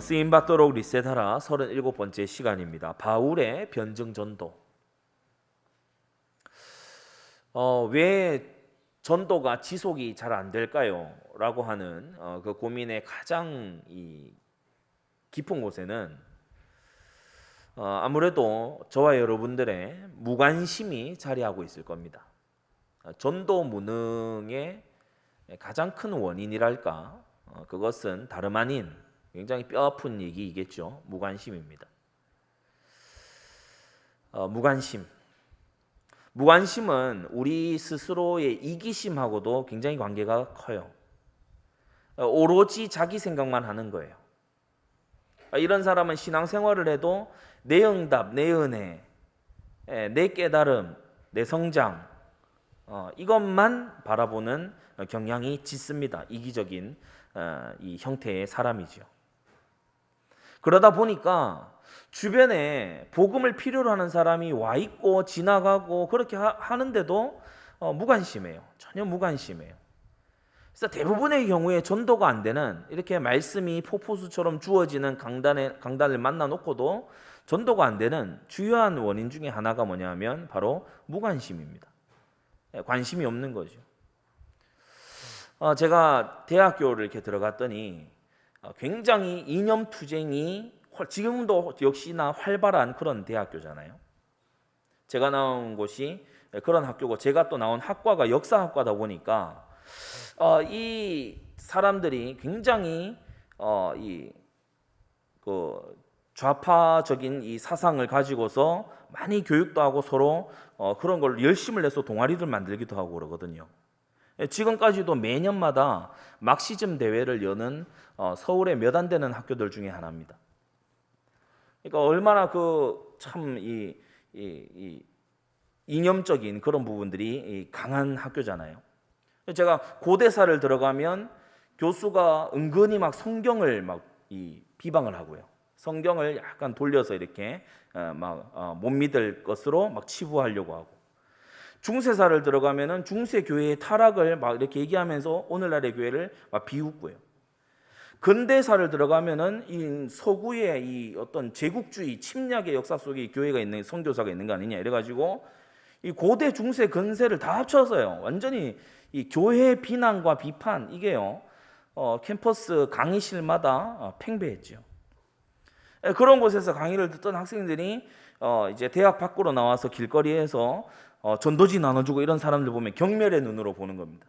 쓰임받도록 리셋하라 37번째 시간입니다. 바울의 변증전도. 왜 전도가 지속이 잘 안 될까요? 라고 하는 그 고민의 가장 깊은 곳에는 아무래도 저와 여러분들의 무관심이 자리하고 있을 겁니다. 전도 무능의 가장 큰 원인이랄까, 그것은 다름 아닌 굉장히 뼈아픈 얘기이겠죠. 무관심입니다. 무관심은 우리 스스로의 이기심하고도 굉장히 관계가 커요. 오로지 자기 생각만 하는 거예요. 이런 사람은 신앙생활을 해도 내 응답, 내 은혜, 내 깨달음, 내 성장, 이것만 바라보는 경향이 짙습니다. 이기적인 이 형태의 사람이죠. 그러다 보니까 주변에 복음을 필요로 하는 사람이 와 있고 지나가고 그렇게 하는데도 무관심해요. 전혀 무관심해요. 그래서 대부분의 경우에 전도가 안 되는, 이렇게 말씀이 폭포수처럼 주어지는 강단을 만나 놓고도 전도가 안 되는 주요한 원인 중에 하나가 뭐냐면 바로 무관심입니다. 관심이 없는 거죠. 제가 대학교를 이렇게 들어갔더니 굉장히 이념투쟁이 지금도 역시나 활발한 그런 대학교잖아요. 제가 나온 곳이 그런 학교고, 제가 또 나온 학과가 역사학과다 보니까 이 사람들이 굉장히 좌파적인 이 사상을 가지고서 많이 교육도 하고 서로 그런 걸 열심을 내서 동아리를 만들기도 하고 그러거든요. 지금까지도 매년마다 막시즘 대회를 여는 서울의 몇 안 되는 학교들 중에 하나입니다. 그러니까 얼마나 참 이념적인 그런 부분들이 강한 학교잖아요. 제가 고대사를 들어가면 교수가 은근히 막 성경을 막 비방을 하고요. 성경을 약간 돌려서 이렇게 못 믿을 것으로 막 치부하려고 하고, 중세사를 들어가면은 중세 교회의 타락을 막 이렇게 얘기하면서 오늘날의 교회를 막 비웃고요. 근대사를 들어가면은 이 서구의 이 어떤 제국주의 침략의 역사 속에 교회가 있는, 선교사가 있는 거 아니냐 이래가지고 이 고대, 중세, 근세를 다 합쳐서요, 완전히 이 교회 비난과 비판, 이게요 캠퍼스 강의실마다 팽배했죠. 그런 곳에서 강의를 듣던 학생들이 이제 대학 밖으로 나와서 길거리에서 전도지 나눠주고 이런 사람들 보면 경멸의 눈으로 보는 겁니다.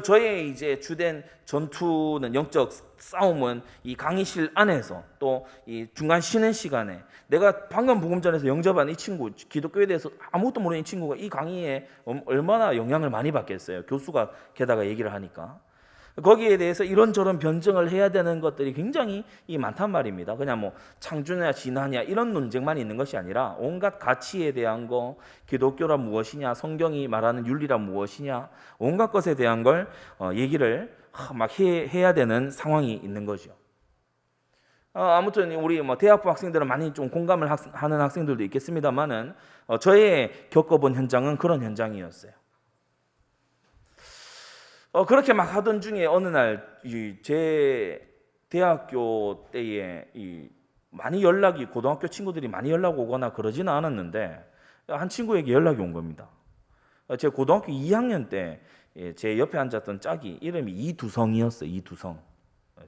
저의 이제 주된 전투는, 영적 싸움은 이 강의실 안에서, 또 이 중간 쉬는 시간에 내가 방금 복음 전에서 영접한 이 친구, 기독교에 대해서 아무것도 모르는 이 친구가 이 강의에 얼마나 영향을 많이 받겠어요. 교수가 게다가 얘기를 하니까. 거기에 대해서 이런저런 변증을 해야 되는 것들이 굉장히 많단 말입니다. 그냥 뭐 창조냐 진화냐 이런 논쟁만 있는 것이 아니라 온갖 가치에 대한 거, 기독교란 무엇이냐, 성경이 말하는 윤리란 무엇이냐, 온갖 것에 대한 걸 얘기를 막 해야 되는 상황이 있는 거죠. 아무튼 우리 대학부 학생들은 많이 좀 공감을 하는 학생들도 있겠습니다만은 저의 겪어본 현장은 그런 현장이었어요. 그렇게 막 하던 중에 어느 날 제 대학교 때에 많이 연락이, 고등학교 친구들이 많이 연락 오거나 그러지는 않았는데 한 친구에게 연락이 온 겁니다. 제 고등학교 2학년 때 제 옆에 앉았던 짝이 이름이 이두성이었어요. 이두성.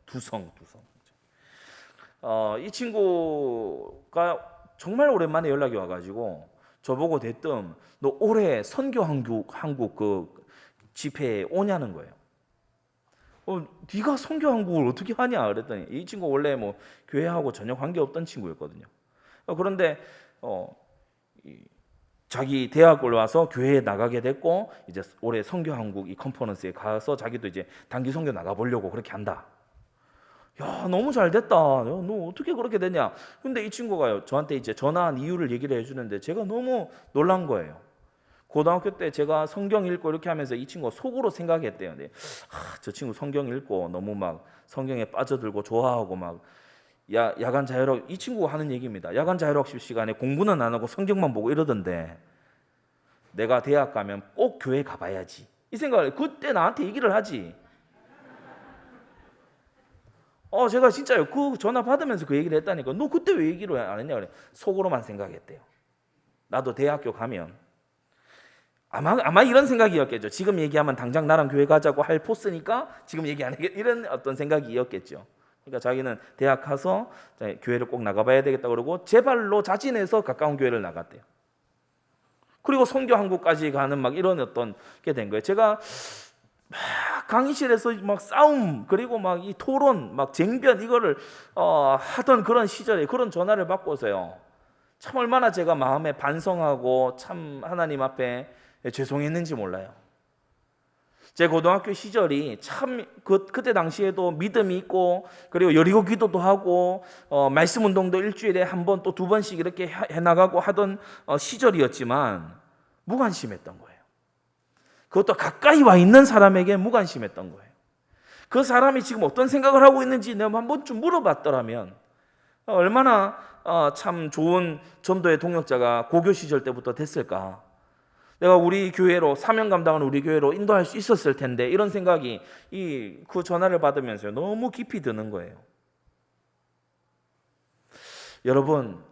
두성. 이 친구가 정말 오랜만에 연락이 와가지고 저보고 대뜸 너 올해 선교 한국 그 집회에 오냐는 거예요. 네가 선교 한국을 어떻게 하냐 그랬더니, 이 친구 원래 뭐 교회하고 전혀 관계없던 친구였거든요. 그런데 자기 대학을 와서 교회에 나가게 됐고, 이제 올해 선교 한국 이 컨퍼런스에 가서 자기도 이제 단기 선교 나가 보려고 그렇게 한다. 야, 너무 잘 됐다. 너 어떻게 그렇게 됐냐? 근데 이 친구가요, 저한테 이제 전화한 이유를 얘기를 해주는데 제가 너무 놀란 거예요. 고등학교 때 제가 성경 읽고 이렇게 하면서 이 친구가 속으로 생각했대요. 저 친구 성경 읽고 너무 막 성경에 빠져들고 좋아하고 막 야간 자율학, 이 친구가 하는 얘기입니다. 야간 자율학습 시간에 공부는 안 하고 성경만 보고 이러던데 내가 대학 가면 꼭 교회 가봐야지, 이 생각을 그때 나한테 얘기를 하지. 제가 진짜요. 그 전화 받으면서 그 얘기를 했다니까. 너 그때 왜 얘기를 안 했냐 그래. 속으로만 생각했대요. 나도 대학교 가면 아마 이런 생각이었겠죠. 지금 얘기하면 당장 나랑 교회 가자고 할 포스니까 지금 얘기 안 하겠 이런 어떤 생각이었겠죠. 그러니까 자기는 대학 가서 교회를 꼭 나가봐야 되겠다 그러고 제 발로 자진해서 가까운 교회를 나갔대요. 그리고 선교 한국까지 가는 막 이런 어떤 게 된 거예요. 제가 막 강의실에서 막 싸움 그리고 막 이 토론 막 쟁변 이거를 하던 그런 시절에 그런 전화를 받고서요. 참 얼마나 제가 마음에 반성하고 참 하나님 앞에 죄송했는지 몰라요. 제 고등학교 시절이 참 그때 당시에도 믿음이 있고 그리고 여리고 기도도 하고 말씀 운동도 일주일에 한 번 또 두 번씩 이렇게 해나가고 하던 시절이었지만 무관심했던 거예요. 그것도 가까이 와 있는 사람에게 무관심했던 거예요. 그 사람이 지금 어떤 생각을 하고 있는지 내가 한 번쯤 물어봤더라면 얼마나 참 좋은 전도의 동역자가 고교 시절 때부터 됐을까. 내가 우리 교회로 사명 감당하는 우리 교회로 인도할 수 있었을 텐데 이런 생각이 그 전화를 받으면서 너무 깊이 드는 거예요. 여러분,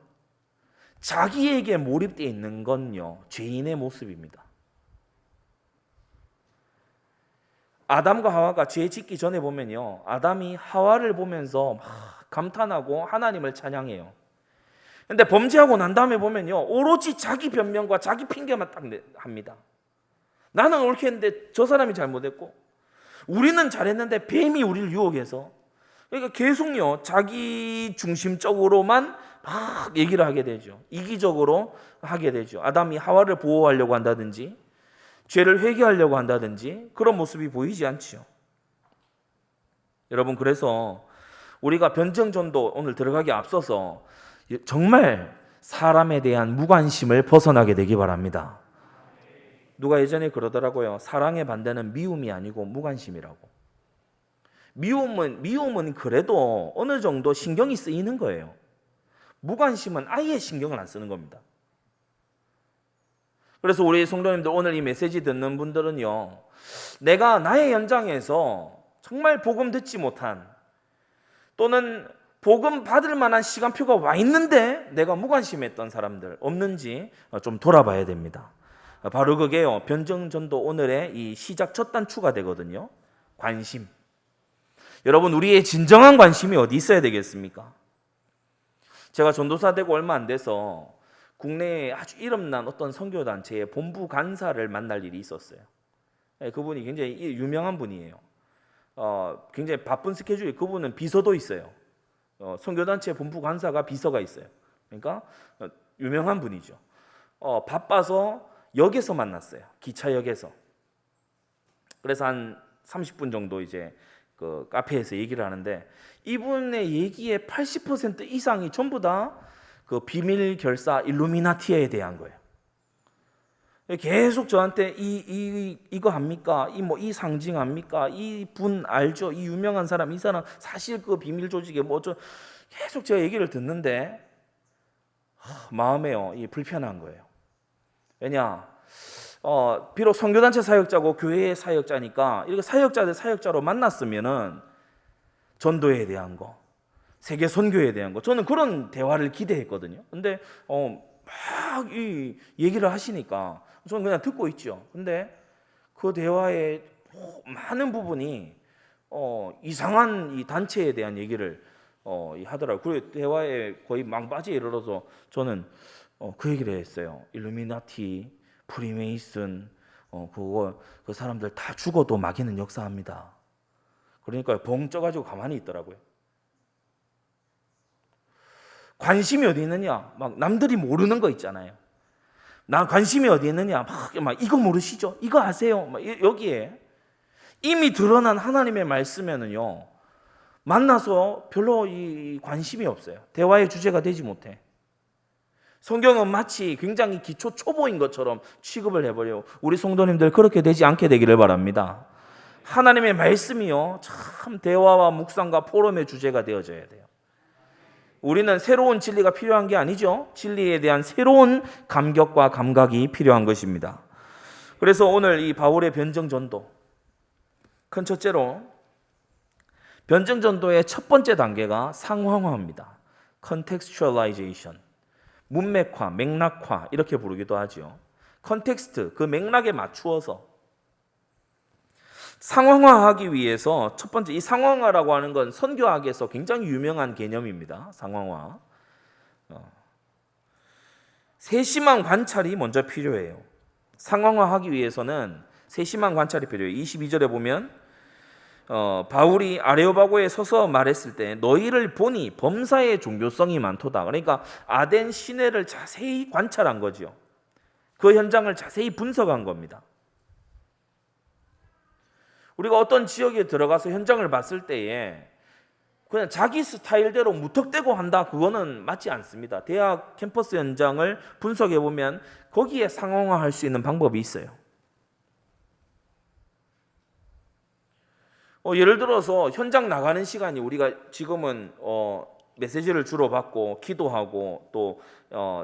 자기에게 몰입되어 있는 건요 죄인의 모습입니다. 아담과 하와가 죄 짓기 전에 보면요 아담이 하와를 보면서 막 감탄하고 하나님을 찬양해요. 근데 범죄하고 난 다음에 보면요 오로지 자기 변명과 자기 핑계만 딱 합니다. 나는 옳게 했는데 저 사람이 잘못했고 우리는 잘했는데 뱀이 우리를 유혹해서, 그러니까 계속요 자기 중심적으로만 막 얘기를 하게 되죠. 이기적으로 하게 되죠. 아담이 하와를 보호하려고 한다든지 죄를 회개하려고 한다든지 그런 모습이 보이지 않지요. 여러분, 그래서 우리가 변증전도 오늘 들어가기 앞서서 정말 사람에 대한 무관심을 벗어나게 되기 바랍니다. 누가 예전에 그러더라고요. 사랑의 반대는 미움이 아니고 무관심이라고. 미움은 그래도 어느 정도 신경이 쓰이는 거예요. 무관심은 아예 신경을 안 쓰는 겁니다. 그래서 우리 성도님들 오늘 이 메시지 듣는 분들은요, 내가 나의 연장에서 정말 복음 듣지 못한 또는 복음 받을 만한 시간표가 와 있는데 내가 무관심했던 사람들 없는지 좀 돌아봐야 됩니다. 바로 그게요 변증전도 오늘의 이 시작 첫 단추가 되거든요. 관심. 여러분, 우리의 진정한 관심이 어디 있어야 되겠습니까? 제가 전도사 되고 얼마 안 돼서 국내에 아주 이름난 어떤 선교단체의 본부 간사를 만날 일이 있었어요. 그분이 굉장히 유명한 분이에요. 굉장히 바쁜 스케줄이, 그분은 비서도 있어요. 선교단체 본부 간사가 비서가 있어요. 그러니까 유명한 분이죠. 바빠서 역에서 만났어요. 기차역에서. 그래서 한 30분 정도 이제 그 카페에서 얘기를 하는데 이분의 얘기의 80% 이상이 전부 다 그 비밀 결사 일루미나티에 대한 거예요. 계속 저한테 이거 합니까? 이 상징 합니까? 이 분 알죠? 이 유명한 사람, 이 사람 사실 그 비밀 조직에 뭐죠? 계속 제가 얘기를 듣는데 마음에요 이 불편한 거예요. 왜냐? 비록 선교단체 사역자고 교회의 사역자니까 이렇게 사역자들 사역자로 만났으면은 전도에 대한 거, 세계 선교에 대한 거, 저는 그런 대화를 기대했거든요. 근데 막 이 얘기를 하시니까 저는 그냥 듣고 있죠. 근데 그 대화의 많은 부분이 이상한 이 단체에 대한 얘기를 하더라고요. 그리고 대화에 거의 막바지에 이르러서 저는 그 얘기를 했어요. 일루미나티, 프리메이슨, 그 사람들 다 죽어도 마귀는 역사합니다. 그러니까 벙 쪄가지고 가만히 있더라고요. 관심이 어디 있느냐? 막 남들이 모르는 거 있잖아요. 나 관심이 어디 있느냐? 막 이거 모르시죠? 이거 아세요? 막 여기에 이미 드러난 하나님의 말씀에는요 만나서 별로 이 관심이 없어요. 대화의 주제가 되지 못해. 성경은 마치 굉장히 기초 초보인 것처럼 취급을 해버려요. 우리 성도님들 그렇게 되지 않게 되기를 바랍니다. 하나님의 말씀이요 참 대화와 묵상과 포럼의 주제가 되어져야 돼요. 우리는 새로운 진리가 필요한 게 아니죠. 진리에 대한 새로운 감격과 감각이 필요한 것입니다. 그래서 오늘 이 바울의 변증 전도, 큰 첫째로 변증 전도의 첫 번째 단계가 상황화입니다. contextualization. 문맥화, 맥락화 이렇게 부르기도 하죠. 컨텍스트, 그 맥락에 맞추어서 상황화하기 위해서 첫 번째, 이 상황화라고 하는 건 선교학에서 굉장히 유명한 개념입니다. 상황화. 세심한 관찰이 먼저 필요해요. 상황화하기 위해서는 세심한 관찰이 필요해요. 22절에 보면 바울이 아레오바고에 서서 말했을 때 너희를 보니 범사의 종교성이 많도다. 그러니까 아덴 시내를 자세히 관찰한 거죠. 그 현장을 자세히 분석한 겁니다. 우리가 어떤 지역에 들어가서 현장을 봤을 때에 그냥 자기 스타일대로 무턱대고 한다, 그거는 맞지 않습니다. 대학 캠퍼스 현장을 분석해 보면 거기에 상황화할 수 있는 방법이 있어요. 예를 들어서 현장 나가는 시간이 우리가 지금은 메시지를 주로 받고 기도하고 또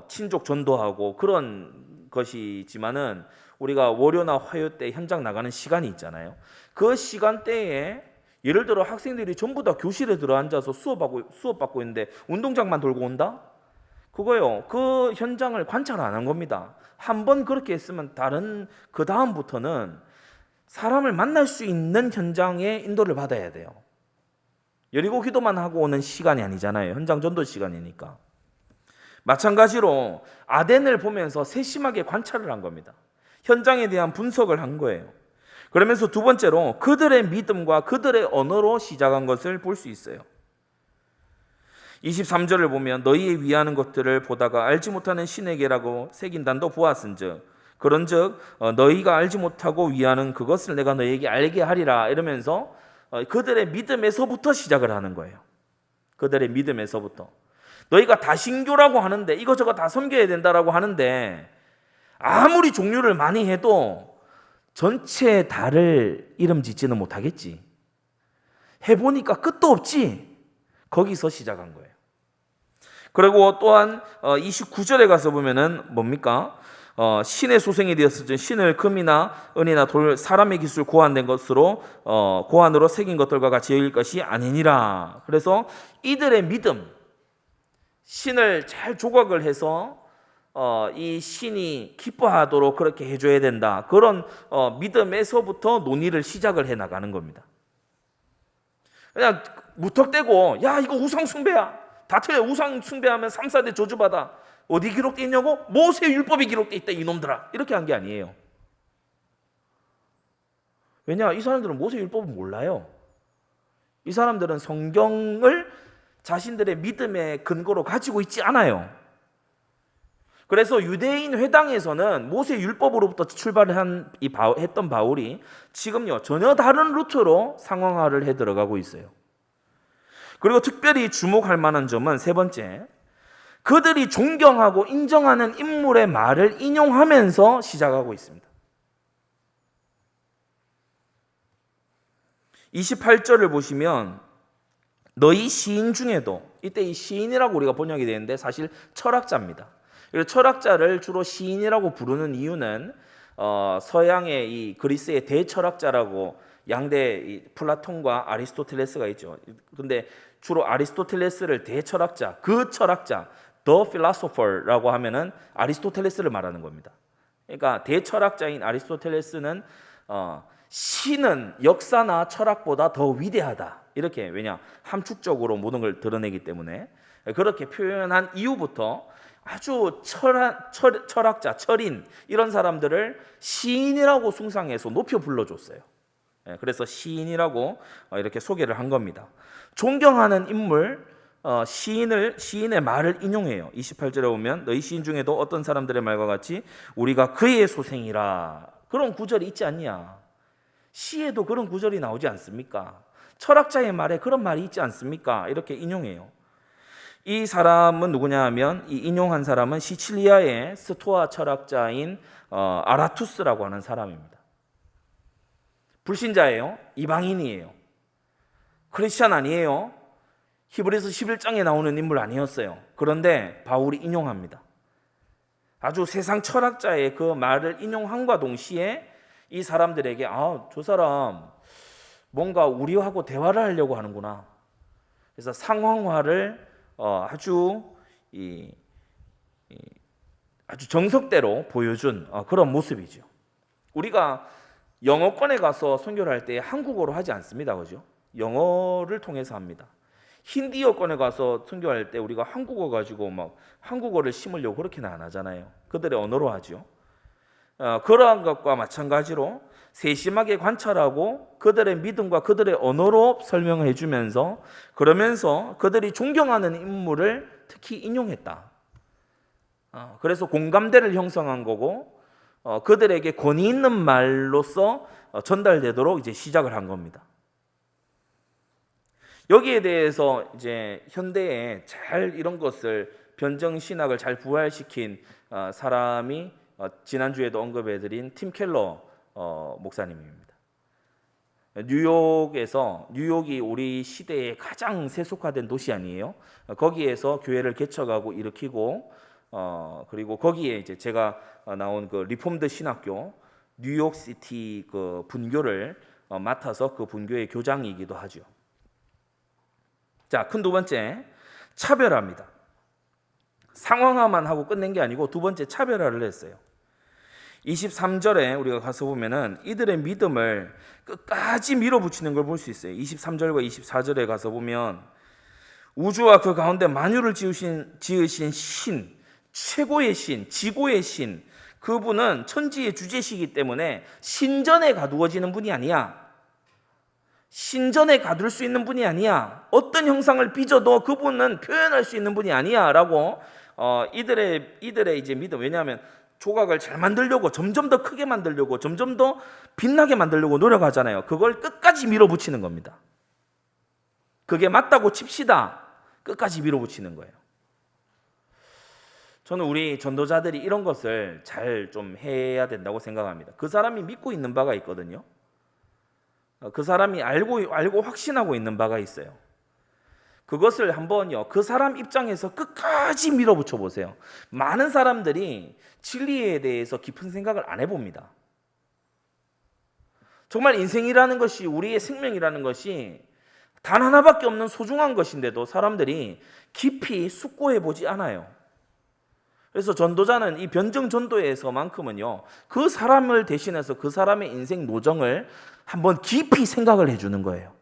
친족 전도하고 그런 것이지만은 우리가 월요나 화요 때 현장 나가는 시간이 있잖아요. 그 시간대에 예를 들어 학생들이 전부 다 교실에 들어앉아서 수업받고 있는데 운동장만 돌고 온다? 그거요. 그 현장을 관찰 안 한 겁니다. 한번 그렇게 했으면 그 다음부터는 사람을 만날 수 있는 현장에 인도를 받아야 돼요. 여리고 기도만 하고 오는 시간이 아니잖아요. 현장 전도 시간이니까. 마찬가지로 아덴을 보면서 세심하게 관찰을 한 겁니다. 현장에 대한 분석을 한 거예요. 그러면서 두 번째로 그들의 믿음과 그들의 언어로 시작한 것을 볼 수 있어요. 23절을 보면 너희의 위하는 것들을 보다가 알지 못하는 신에게라고 새긴 단도 보았은즉 그런즉 너희가 알지 못하고 위하는 그것을 내가 너희에게 알게 하리라 이러면서 그들의 믿음에서부터 시작을 하는 거예요. 그들의 믿음에서부터. 너희가 다신교라고 하는데 이것저것 다 섬겨야 된다라고 하는데 아무리 종류를 많이 해도 전체 달을 이름 짓지는 못하겠지. 해보니까 끝도 없지. 거기서 시작한 거예요. 그리고 또한 29절에 가서 보면은 뭡니까? 신의 소생이 되었을 신을 금이나 은이나 돌 사람의 기술 고안된 것으로 고안으로 새긴 것들과 같이 여길 것이 아니니라. 그래서 이들의 믿음, 신을 잘 조각을 해서 이 신이 기뻐하도록 그렇게 해줘야 된다. 그런 믿음에서부터 논의를 시작을 해 나가는 겁니다. 그냥 무턱대고 야 이거 우상 숭배야. 다 틀려. 우상 숭배하면 3, 4대 저주받아. 어디 기록되어 있냐고? 모세 율법이 기록되어 있다 이놈들아. 이렇게 한 게 아니에요. 왜냐? 이 사람들은 모세 율법을 몰라요. 이 사람들은 성경을 자신들의 믿음의 근거로 가지고 있지 않아요. 그래서 유대인 회당에서는 모세 율법으로부터 출발을 했던 바울이 지금요 전혀 다른 루트로 상황화를 해 들어가고 있어요. 그리고 특별히 주목할 만한 점은 세 번째, 그들이 존경하고 인정하는 인물의 말을 인용하면서 시작하고 있습니다. 28절을 보시면 너희 시인 중에도, 이때 이 시인이라고 우리가 번역이 되는데 사실 철학자입니다. 그래서 철학자를 주로 시인이라고 부르는 이유는 서양의 이 그리스의 대철학자라고 양대 플라톤과 아리스토텔레스가 있죠. 근데 주로 아리스토텔레스를 대철학자, 그 철학자, the philosopher라고 하면은 아리스토텔레스를 말하는 겁니다. 그러니까 대철학자인 아리스토텔레스는 신은 역사나 철학보다 더 위대하다. 이렇게, 왜냐? 함축적으로 모든 걸 드러내기 때문에 그렇게 표현한 이후부터 아주 철학자, 철인 이런 사람들을 시인이라고 숭상해서 높여 불러줬어요. 그래서 시인이라고 이렇게 소개를 한 겁니다. 존경하는 인물, 시인의 말을 인용해요. 28절에 보면 너희 시인 중에도 어떤 사람들의 말과 같이 우리가 그의 소생이라, 그런 구절이 있지 않냐. 시에도 그런 구절이 나오지 않습니까? 철학자의 말에 그런 말이 있지 않습니까? 이렇게 인용해요. 이 사람은 누구냐 하면, 이 인용한 사람은 시칠리아의 스토아 철학자인 아라투스라고 하는 사람입니다. 불신자예요. 이방인이에요. 크리스찬 아니에요. 히브리서 11장에 나오는 인물 아니었어요. 그런데 바울이 인용합니다. 아주 세상 철학자의 그 말을 인용함과 동시에 이 사람들에게 저 사람 뭔가 우리하고 대화를 하려고 하는구나. 그래서 상황화를 아주 아주 정석대로 보여준 그런 모습이죠. 우리가 영어권에 가서 선교를 할 때 한국어로 하지 않습니다, 그죠? 영어를 통해서 합니다. 힌디어권에 가서 선교할 때 우리가 한국어 가지고 막 한국어를 심으려고 그렇게는 안 하잖아요. 그들의 언어로 하죠. 그러한 것과 마찬가지로 세심하게 관찰하고 그들의 믿음과 그들의 언어로 설명을 해주면서 그러면서 그들이 존경하는 인물을 특히 인용했다. 그래서 공감대를 형성한 거고 그들에게 권위 있는 말로서 전달되도록 이제 시작을 한 겁니다. 여기에 대해서 이제 현대에 잘 이런 것을 변정 신학을 잘 부활시킨 사람이 지난주에도 언급해드린 팀 켈러 목사님입니다. 뉴욕이 우리 시대의 가장 세속화된 도시 아니에요? 거기에서 교회를 개척하고 일으키고 그리고 거기에 이제 제가 나온 그 리폼드 신학교 뉴욕시티 그 분교를 맡아서 그 분교의 교장이기도 하죠. 자, 큰 두 번째, 차별화입니다. 상황화만 하고 끝낸 게 아니고 두 번째 차별화를 했어요. 23절에 우리가 가서 보면은 이들의 믿음을 끝까지 밀어붙이는 걸 볼 수 있어요. 23절과 24절에 가서 보면 우주와 그 가운데 만유를 지으신 신, 최고의 신, 지고의 신, 그분은 천지의 주제시기 때문에 신전에 가두어지는 분이 아니야. 신전에 가둘 수 있는 분이 아니야. 어떤 형상을 빚어도 그분은 표현할 수 있는 분이 아니야라고 이들의 이제 믿음. 왜냐하면 조각을 잘 만들려고 점점 더 크게 만들려고 점점 더 빛나게 만들려고 노력하잖아요. 그걸 끝까지 밀어붙이는 겁니다. 그게 맞다고 칩시다. 끝까지 밀어붙이는 거예요. 저는 우리 전도자들이 이런 것을 잘 좀 해야 된다고 생각합니다. 그 사람이 믿고 있는 바가 있거든요. 그 사람이 알고 확신하고 있는 바가 있어요. 그것을 한번요, 그 사람 입장에서 끝까지 밀어붙여 보세요. 많은 사람들이 진리에 대해서 깊은 생각을 안 해봅니다. 정말 인생이라는 것이, 우리의 생명이라는 것이 단 하나밖에 없는 소중한 것인데도 사람들이 깊이 숙고해 보지 않아요. 그래서 전도자는 이 변증 전도에서만큼은요, 그 사람을 대신해서 그 사람의 인생 노정을 한번 깊이 생각을 해주는 거예요.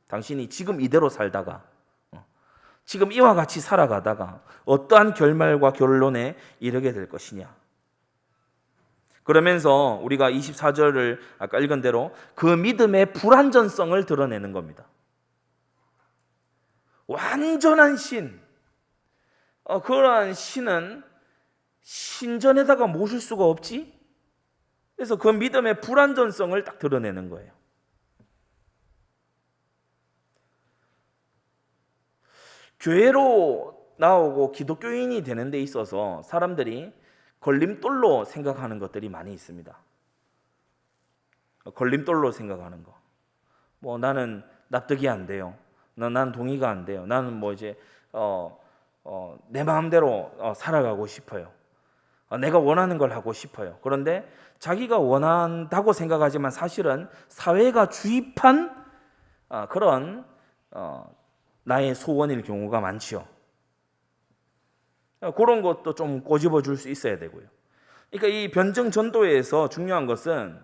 당신이 지금 이대로 살다가, 지금 이와 같이 살아가다가 어떠한 결말과 결론에 이르게 될 것이냐. 그러면서 우리가 24절을 아까 읽은 대로 그 믿음의 불완전성을 드러내는 겁니다. 완전한 신, 그러한 신은 신전에다가 모실 수가 없지? 그래서 그 믿음의 불완전성을 딱 드러내는 거예요. 교회로 나오고 기독교인이 되는 데 있어서 사람들이 걸림돌로 생각하는 것들이 많이 있습니다. 걸림돌로 생각하는 거. 뭐 나는 납득이 안 돼요. 난 동의가 안 돼요. 나는 뭐 이제 내 마음대로 살아가고 싶어요. 내가 원하는 걸 하고 싶어요. 그런데 자기가 원한다고 생각하지만 사실은 사회가 주입한 그런 나의 소원일 경우가 많지요. 그런 것도 좀 꼬집어 줄 수 있어야 되고요. 그러니까 이 변증 전도에서 중요한 것은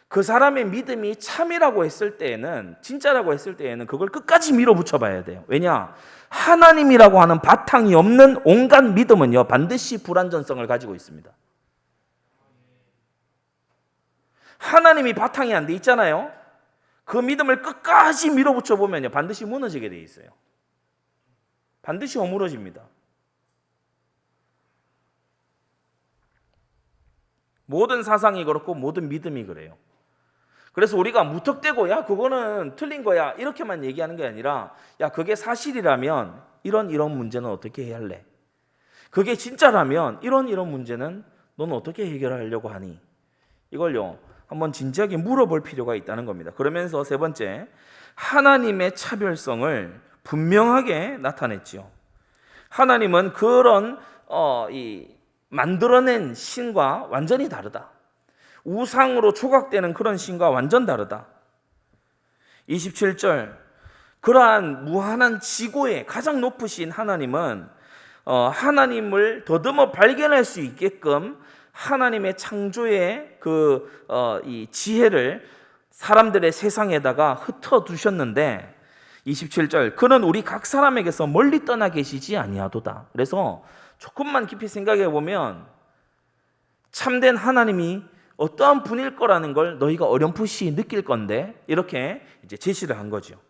그 사람의 믿음이 참이라고 했을 때에는, 진짜라고 했을 때에는 그걸 끝까지 밀어붙여 봐야 돼요. 왜냐? 하나님이라고 하는 바탕이 없는 온갖 믿음은요, 반드시 불완전성을 가지고 있습니다. 하나님이 바탕이 안 돼 있잖아요. 그 믿음을 끝까지 밀어붙여 보면요, 반드시 무너지게 돼 있어요. 반드시 허물어집니다. 모든 사상이 그렇고 모든 믿음이 그래요. 그래서 우리가 무턱대고 야 그거는 틀린 거야 이렇게만 얘기하는 게 아니라, 야 그게 사실이라면 이런 문제는 어떻게 해야 할래? 그게 진짜라면 이런 문제는 넌 어떻게 해결하려고 하니? 이걸요 한번 진지하게 물어볼 필요가 있다는 겁니다. 그러면서 세 번째, 하나님의 차별성을 분명하게 나타냈지요. 하나님은 그런 만들어낸 신과 완전히 다르다. 우상으로 조각되는 그런 신과 완전 다르다. 27절, 그러한 무한한 지고에 가장 높으신 하나님은 하나님을 더듬어 발견할 수 있게끔 하나님의 창조의 이 지혜를 사람들의 세상에다가 흩어두셨는데, 27절, 그는 우리 각 사람에게서 멀리 떠나 계시지 아니하도다. 그래서 조금만 깊이 생각해 보면 참된 하나님이 어떠한 분일 거라는 걸 너희가 어렴풋이 느낄 건데, 이렇게 이제 제시를 한 거죠.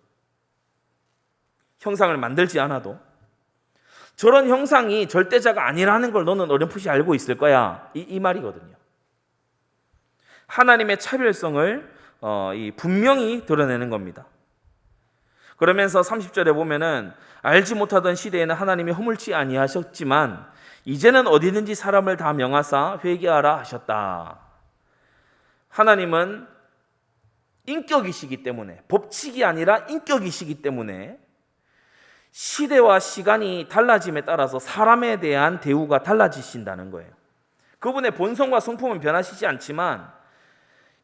형상을 만들지 않아도 저런 형상이 절대자가 아니라는 걸 너는 어렴풋이 알고 있을 거야, 이 말이거든요. 하나님의 차별성을 분명히 드러내는 겁니다. 그러면서 30절에 보면은 알지 못하던 시대에는 하나님이 허물지 아니하셨지만 이제는 어디든지 사람을 다 명하사 회개하라 하셨다. 하나님은 인격이시기 때문에, 법칙이 아니라 인격이시기 때문에 시대와 시간이 달라짐에 따라서 사람에 대한 대우가 달라지신다는 거예요. 그분의 본성과 성품은 변하시지 않지만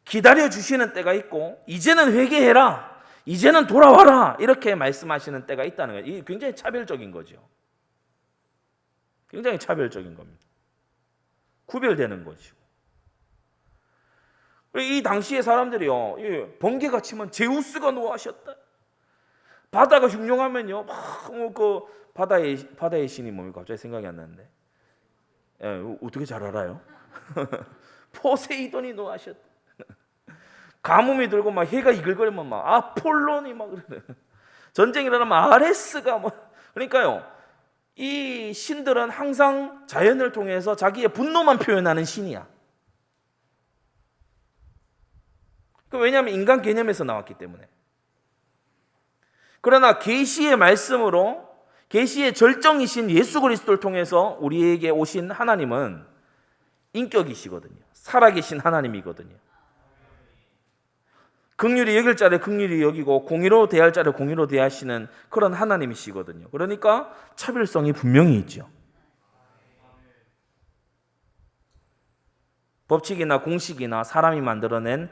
기다려주시는 때가 있고, 이제는 회개해라, 이제는 돌아와라, 이렇게 말씀하시는 때가 있다는 거예요. 이게 굉장히 차별적인 거죠. 굉장히 차별적인 겁니다. 구별되는 거죠. 이 당시의 사람들이요, 번개가 치면 제우스가 노하셨다, 바다가 흉룡하면요 그 바다의 신이 뭡니까? 갑자기 생각이 안 나는데, 어떻게 잘 알아요? 포세이돈이 노하셨다. 가뭄이 들고 막 해가 이글거리면 막 아폴론이 막 그래. 전쟁이 일어나면 아레스가 뭐. 그러니까요, 이 신들은 항상 자연을 통해서 자기의 분노만 표현하는 신이야. 왜냐하면 인간 개념에서 나왔기 때문에. 그러나 계시의 말씀으로, 계시의 절정이신 예수 그리스도를 통해서 우리에게 오신 하나님은 인격이시거든요. 살아계신 하나님이거든요. 긍휼히 여길 자를 긍휼히 여기고 공의로 대할 자를 공의로 대하시는 그런 하나님이시거든요. 그러니까 차별성이 분명히 있죠. 법칙이나 공식이나 사람이 만들어낸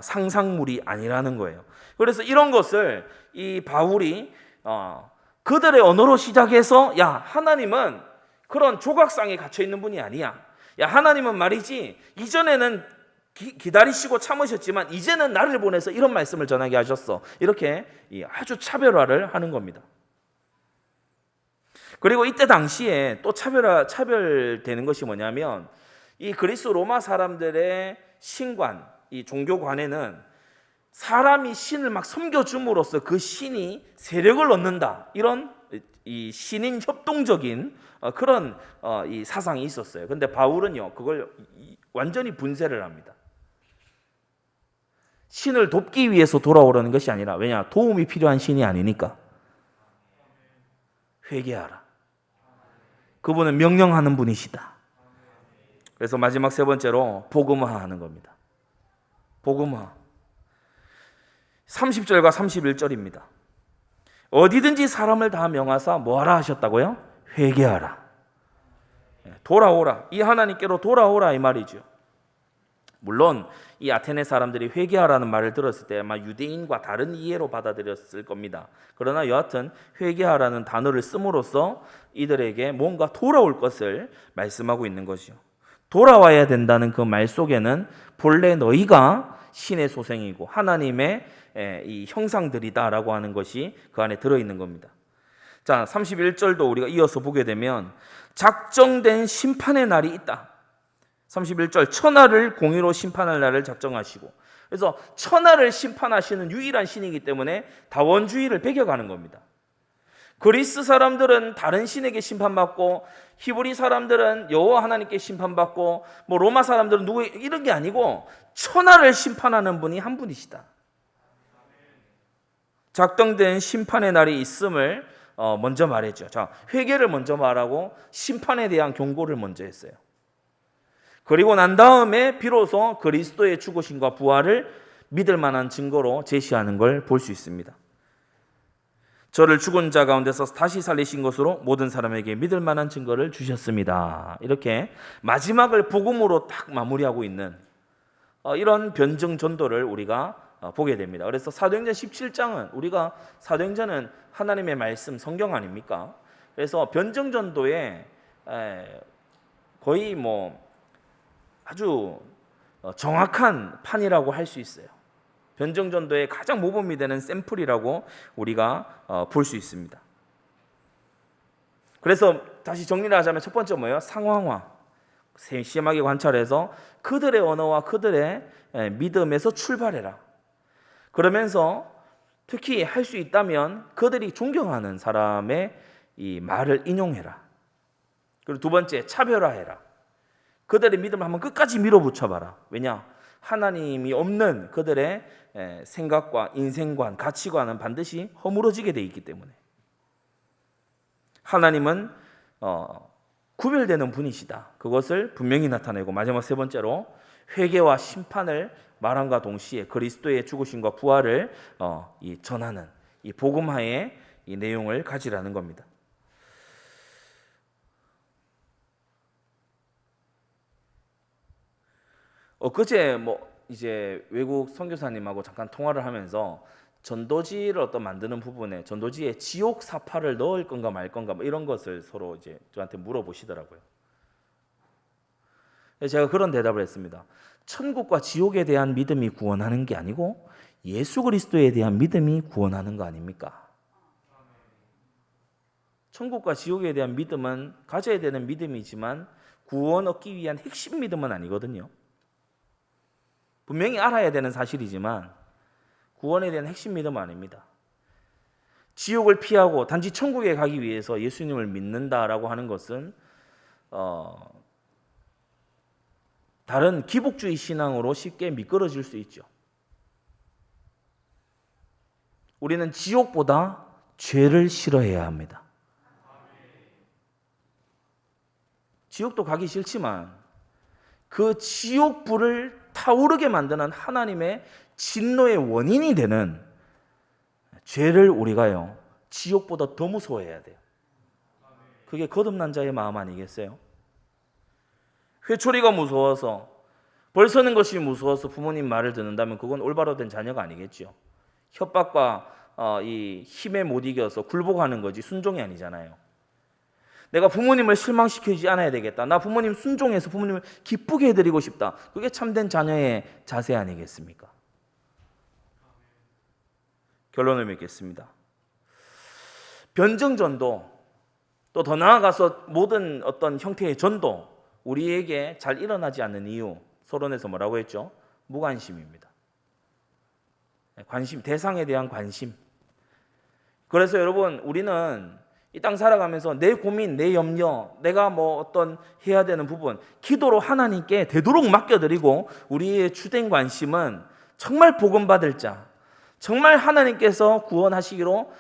상상물이 아니라는 거예요. 그래서 이런 것을 이 바울이 그들의 언어로 시작해서, 야, 하나님은 그런 조각상에 갇혀 있는 분이 아니야. 야, 하나님은 말이지 이전에는 기다리시고 참으셨지만 이제는 나를 보내서 이런 말씀을 전하게 하셨어. 이렇게 아주 차별화를 하는 겁니다. 그리고 이때 당시에 또 차별되는 것이 뭐냐면, 이 그리스 로마 사람들의 신관, 이 종교관에는 사람이 신을 막 섬겨줌으로써 그 신이 세력을 얻는다, 이런 이 신인 협동적인 그런 이 사상이 있었어요. 그런데 바울은요, 그걸 완전히 분쇄를 합니다. 신을 돕기 위해서 돌아오라는 것이 아니라, 왜냐, 도움이 필요한 신이 아니니까. 회개하라. 그분은 명령하는 분이시다. 그래서 마지막 세 번째로 복음화하는 겁니다. 복음화. 30절과 31절입니다. 어디든지 사람을 다 명하사 뭐하라 하셨다고요? 회개하라. 돌아오라. 이 하나님께로 돌아오라, 이 말이죠. 물론 이 아테네 사람들이 회개하라는 말을 들었을 때 아마 유대인과 다른 이해로 받아들였을 겁니다. 그러나 여하튼 회개하라는 단어를 씀으로써 이들에게 뭔가 돌아올 것을 말씀하고 있는 거죠. 돌아와야 된다는 그 말 속에는 본래 너희가 신의 소생이고 하나님의 이 형상들이다라고 하는 것이 그 안에 들어있는 겁니다. 자, 31절도 우리가 이어서 보게 되면 작정된 심판의 날이 있다. 31절, 천하를 공의로 심판할 날을 작정하시고, 그래서 천하를 심판하시는 유일한 신이기 때문에 다원주의를 배겨가는 겁니다. 그리스 사람들은 다른 신에게 심판받고, 히브리 사람들은 여호와 하나님께 심판받고, 뭐 로마 사람들은 누구, 이런 게 아니고 천하를 심판하는 분이 한 분이시다. 작정된 심판의 날이 있음을 먼저 말했죠. 자, 회개를 먼저 말하고 심판에 대한 경고를 먼저 했어요. 그리고 난 다음에 비로소 그리스도의 죽으심과 부활을 믿을 만한 증거로 제시하는 걸 볼 수 있습니다. 저를 죽은 자 가운데서 다시 살리신 것으로 모든 사람에게 믿을 만한 증거를 주셨습니다. 이렇게 마지막을 복음으로 딱 마무리하고 있는 이런 변증 전도를 우리가 보게 됩니다. 그래서 사도행전 17장은 우리가 사도행전은 하나님의 말씀 성경 아닙니까? 그래서 변증전도에 거의 아주 정확한 판이라고 할 수 있어요. 변증전도의 가장 모범이 되는 샘플이라고 우리가 볼 수 있습니다. 그래서 다시 정리를 하자면 첫 번째 뭐예요? 상황화. 세심하게 관찰해서 그들의 언어와 그들의 믿음에서 출발해라. 그러면서 특히 할 수 있다면 그들이 존경하는 사람의 이 말을 인용해라. 그리고 두 번째, 차별화해라. 그들의 믿음을 한번 끝까지 밀어붙여봐라. 왜냐? 하나님이 없는 그들의 생각과 인생관, 가치관은 반드시 허물어지게 돼 있기 때문에. 하나님은 구별되는 분이시다. 그것을 분명히 나타내고, 마지막 세 번째로 회개와 심판을 말함과 동시에 그리스도의 죽으심과 부활을 전하는 이 복음화의 이 내용을 가지라는 겁니다. 엊그제 이제 외국 선교사님하고 잠깐 통화를 하면서 전도지를 만드는 부분에 전도지에 지옥 사파를 넣을 건가 말 건가 이런 것을 서로 이제 저한테 물어보시더라고요. 제가 그런 대답을 했습니다. 천국과 지옥에 대한 믿음이 구원하는 게 아니고 예수 그리스도에 대한 믿음이 구원하는 거 아닙니까? 천국과 지옥에 대한 믿음은 가져야 되는 믿음이지만 구원 얻기 위한 핵심 믿음은 아니거든요. 분명히 알아야 되는 사실이지만 구원에 대한 핵심 믿음은 아닙니다. 지옥을 피하고 단지 천국에 가기 위해서 예수님을 믿는다라고 하는 것은 다른 기복주의 신앙으로 쉽게 미끄러질 수 있죠. 우리는 지옥보다 죄를 싫어해야 합니다. 지옥도 가기 싫지만 그 지옥불을 타오르게 만드는 하나님의 진노의 원인이 되는 죄를 우리가요, 지옥보다 더 무서워해야 돼요. 그게 거듭난 자의 마음 아니겠어요? 회초리가 무서워서, 벌 서는 것이 무서워서 부모님 말을 듣는다면 그건 올바로 된 자녀가 아니겠죠. 협박과 이 힘에 못 이겨서 굴복하는 거지 순종이 아니잖아요. 내가 부모님을 실망시키지 않아야 되겠다. 나 부모님 순종해서 부모님을 기쁘게 해드리고 싶다. 그게 참된 자녀의 자세 아니겠습니까? 결론을 맺겠습니다. 변증전도, 또 더 나아가서 모든 어떤 형태의 전도, 우리에게 잘 일어나지 않는 이유, 서론에서 뭐라고 했죠? 무관심입니다. 관심, 대상에 대한 관심. 그래서 여러분, 우리는 이 땅 살아가면서 내 고민, 내 염려, 내가 어떤 해야 되는 부분, 기도로 하나님께 되도록 맡겨드리고, 우리의 주된 관심은 정말 복음 받을 자, 정말 하나님께서 구원하시기로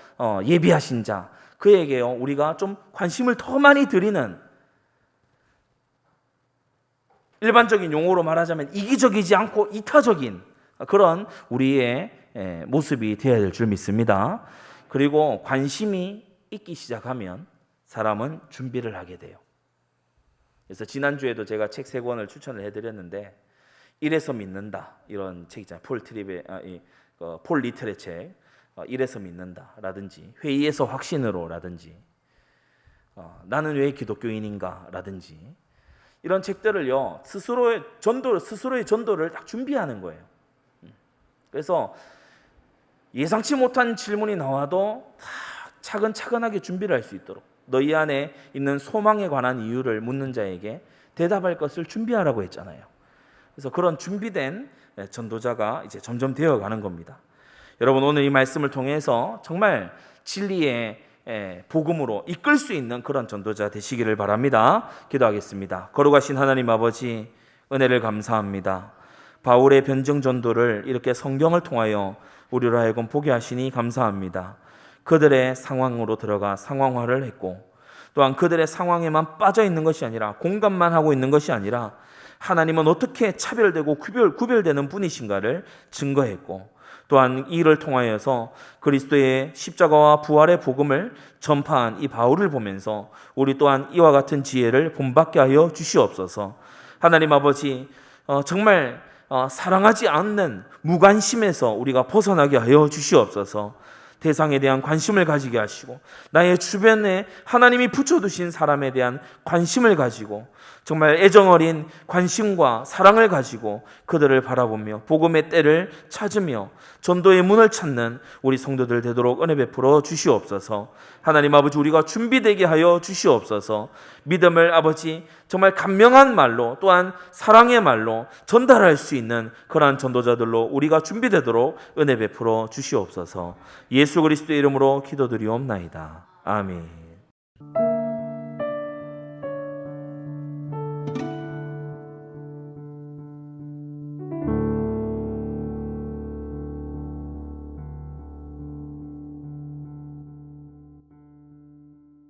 예비하신 자, 그에게요 우리가 좀 관심을 더 많이 드리는, 일반적인 용어로 말하자면 이기적이지 않고 이타적인 그런 우리의 모습이 되어야 될 줄 믿습니다. 그리고 관심이 있기 시작하면 사람은 준비를 하게 돼요. 그래서 지난주에도 제가 책 3권을 추천을 해드렸는데, 이래서 믿는다, 이런 책 있잖아요. 폴 리틀의 책, 이래서 믿는다라든지, 회의에서 확신으로라든지, 나는 왜 기독교인인가 라든지, 이런 책들을요 스스로의 전도를 딱 준비하는 거예요. 그래서 예상치 못한 질문이 나와도 다 차근차근하게 준비를 할 수 있도록, 너희 안에 있는 소망에 관한 이유를 묻는 자에게 대답할 것을 준비하라고 했잖아요. 그래서 그런 준비된 전도자가 이제 점점 되어가는 겁니다. 여러분, 오늘 이 말씀을 통해서 정말 진리의 복음으로 이끌 수 있는 그런 전도자 되시기를 바랍니다. 기도하겠습니다. 거룩하신 하나님 아버지, 은혜를 감사합니다. 바울의 변증 전도를 이렇게 성경을 통하여 우리로 하여금 보게 하시니 감사합니다. 그들의 상황으로 들어가 상황화를 했고, 또한 그들의 상황에만 빠져 있는 것이 아니라, 공감만 하고 있는 것이 아니라, 하나님은 어떻게 차별되고 구별되는 분이신가를 증거했고, 또한 이 일을 통하여서 그리스도의 십자가와 부활의 복음을 전파한 이 바울을 보면서 우리 또한 이와 같은 지혜를 본받게 하여 주시옵소서. 하나님 아버지, 정말 사랑하지 않는 무관심에서 우리가 벗어나게 하여 주시옵소서. 대상에 대한 관심을 가지게 하시고 나의 주변에 하나님이 붙여두신 사람에 대한 관심을 가지고 정말 애정어린 관심과 사랑을 가지고 그들을 바라보며 복음의 때를 찾으며 전도의 문을 찾는 우리 성도들 되도록 은혜 베풀어 주시옵소서. 하나님 아버지, 우리가 준비되게 하여 주시옵소서. 믿음을 아버지 정말 간명한 말로 또한 사랑의 말로 전달할 수 있는 그러한 전도자들로 우리가 준비되도록 은혜 베풀어 주시옵소서. 예수 그리스도의 이름으로 기도드리옵나이다. 아멘.